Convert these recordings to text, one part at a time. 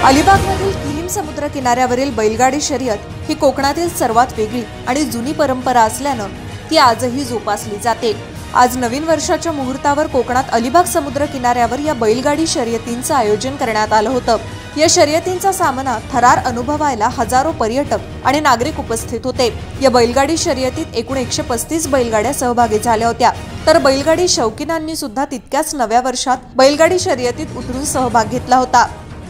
अलिबागमधील किलीम समुद्र किनाऱ्यावरील बैलगाडी शर्यत ही कोकणातील सर्वात वेगळी आणि जुनी परंपरा असल्यानं ती आजही जोपासली जाते। आज नवीन वर्षाच्या मुहूर्तावर कोकणात अलिबाग समुद्र किनाऱ्यावर या बैलगाडी शर्यतींचं आयोजन करण्यात आलं होतं। या शर्यतींचा सामना थरार अनुभवायला हजारो पर्यटक आणि नागरिक उपस्थित होते। या बैलगाडी शर्यतीत एकूण 135 बैलगाड्या सहभागी झाल्या होत्या, तर बैलगाडी शौकीनांनी सुद्धा तितक्याच नव्या वर्षात बैलगाडी शर्यतीत उतरून सहभाग घेतला होता।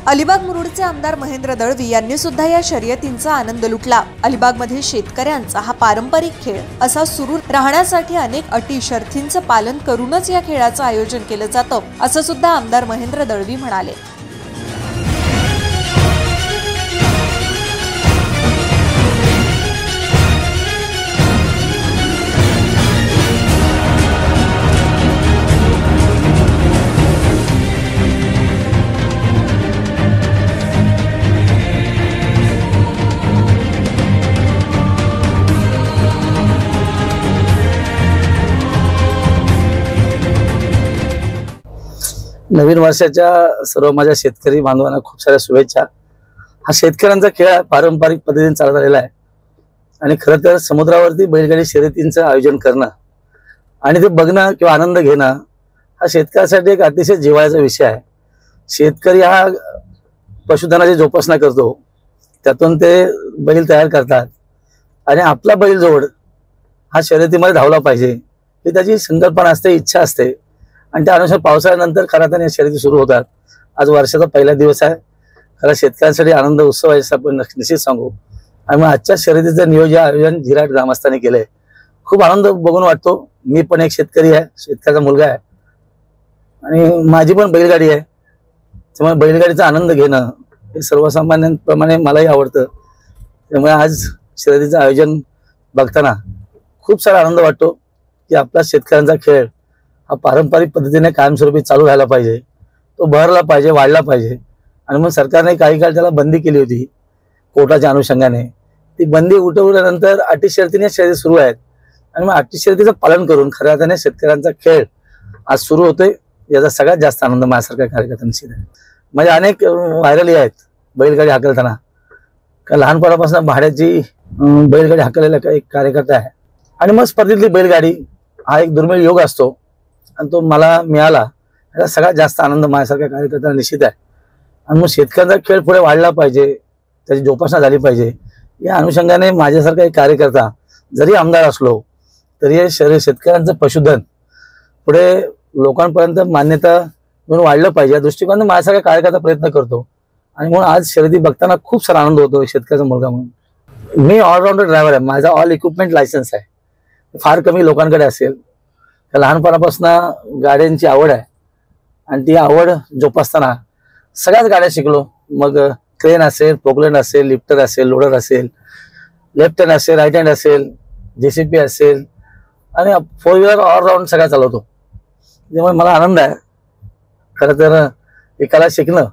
अलिबाग मुरुडचे आमदार महेंद्र दळवी यांनी सुद्धा या शर्यतींचा आनंद लुटला। अलिबागमधील शेतकऱ्यांचा हा पारंपरिक खेळ असा सुरू राहण्यासाठी अनेक अटी शर्तींचं पालन करूनच या खेळाचं आयोजन केलं जातं, असं सुद्धा आमदार महेंद्र दळवी म्हणाले। नवीन वर्षाच्या सर्व माझ्या शेतकरी बांधवांना खूप साऱ्या शुभेच्छा। हा शेतकऱ्यांचा खेळ पारंपरिक पद्धतीने चालत आलेला आहे आणि खरं तर समुद्रावरती बैलगाडी शर्यतींचं आयोजन करणं आणि ते बघणं किंवा आनंद घेणं हा शेतकऱ्यासाठी एक अतिशय जिव्हाळ्याचा विषय आहे। शेतकरी हा पशुधनाची जोपासना करतो, त्यातून ते बैल तयार करतात आणि आपला बैल जोड हा शर्यतीमध्ये धावला पाहिजे ही त्याची संकल्पना असते, इच्छा असते आणि त्या अनुसार पावसाळ्यानंतर खऱ्या अर्थाने शर्यती सुरू होतात। आज वर्षाचा पहिला दिवस आहे, खरं शेतकऱ्यांसाठी आनंद उत्सव आहे असं आपण निश्चित सांगू। आणि मग आजच्या शर्यतीचं नियोजन आयोजन झिराट ग्रामस्थांनी केलंय, खूप आनंद बघून वाटतो। मी पण एक शेतकरी आहे, शेतकऱ्याचा मुलगा आहे आणि माझी पण बैलगाडी आहे, त्यामुळे बैलगाडीचा आनंद घेणं हे सर्वसामान्यांप्रमाणे मलाही आवडतं। त्यामुळे आज शर्यतीचं आयोजन बघताना खूप सारा आनंद वाटतो की आपला शेतकऱ्यांचा खेळ हा पारंपरिक पद्धतीने कायमस्वरूपी चालू राहायला पाहिजे, तो बहरला पाहिजे, वाढला पाहिजे। आणि मग सरकारने काही काळ त्याला बंदी केली होती कोर्टाच्या अनुषंगाने। ती बंदी उठवल्यानंतर अटी शर्तीने शर्यती सुरू आहेत आणि मग अटी शर्तीचं पालन करून खऱ्या अर्थाने शेतकऱ्यांचा खेळ आज सुरू होतोय, याचा सगळ्यात जास्त आनंद माझ्यासारख्या कार्यकर्त्यांशी आहे। म्हणजे अनेक व्हायरली आहेत बैलगाडी हाकलताना, का लहानपणापासून भाड्याची बैलगाडी हाकलेला एक कार्यकर्ता आहे आणि मग स्पर्धेतली बैलगाडी हा एक दुर्मिळ योग असतो आणि तो मला मिळाला, याचा सगळ्यात जास्त आनंद माझ्यासारख्या कार्यकर्त्यांना निश्चित आहे। आणि मग शेतकऱ्यांचा खेळ पुढे वाढला पाहिजे, त्याची जोपासना झाली पाहिजे, या अनुषंगाने माझ्यासारखा एक कार्यकर्ता जरी आमदार असलो तरी हे शेतकऱ्यांचं पशुधन पुढे लोकांपर्यंत मान्यता म्हणून वाढलं पाहिजे या दृष्टिकोनाने माझ्यासारखा कार्यकर्ता प्रयत्न करतो। आणि म्हणून आज शर्यती बघताना खूप सारा आनंद होतो शेतकऱ्याचा मुलगा म्हणून। मी ऑलराऊंडर ड्रायव्हर आहे, माझा ऑल इक्विपमेंट लायसन्स आहे, फार कमी लोकांकडे असेल। लहानपणापासून गाड्यांची आवड आहे आणि ती आवड जोपासताना सगळ्याच गाड्या शिकलो। मग क्रेन असेल, पोकलँड असेल, लिफ्टर असेल, लोडर असेल, लेफ्ट हँड असेल, राईट हँड असेल, JCB असेल आणि 4 व्हीलर ऑलराऊंड सगळ्या चालवतो। त्यामुळे मला आनंद आहे। खरं तर एकाला शिकणं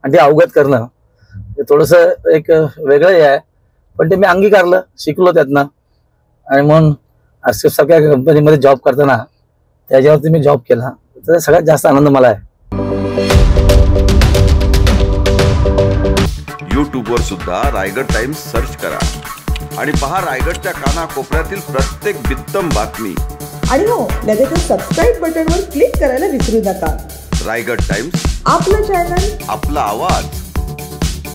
आणि ते अवगत करणं हे थोडंसं एक वेगळं आहे, पण ते मी अंगीकारलं, शिकलो त्यातनं। आणि म्हणून RCF सारख्या कंपनीमध्ये जॉब करताना त्याच्यावरती मी जॉब केला, त्याचा सगळ्यात जास्त आनंद मला आहे। YouTubeवर सुद्धा रायगड टाइम्स सर्च करा आणि पहा रायगडच्या कानाकोपऱ्यातील प्रत्येक बित्तम बातमी। आणि हो, लगेच सबस्क्राइब बटनवर क्लिक करायला विसरू नका। रायगड टाइम्स, आपलं चॅनल, आपला आवाज।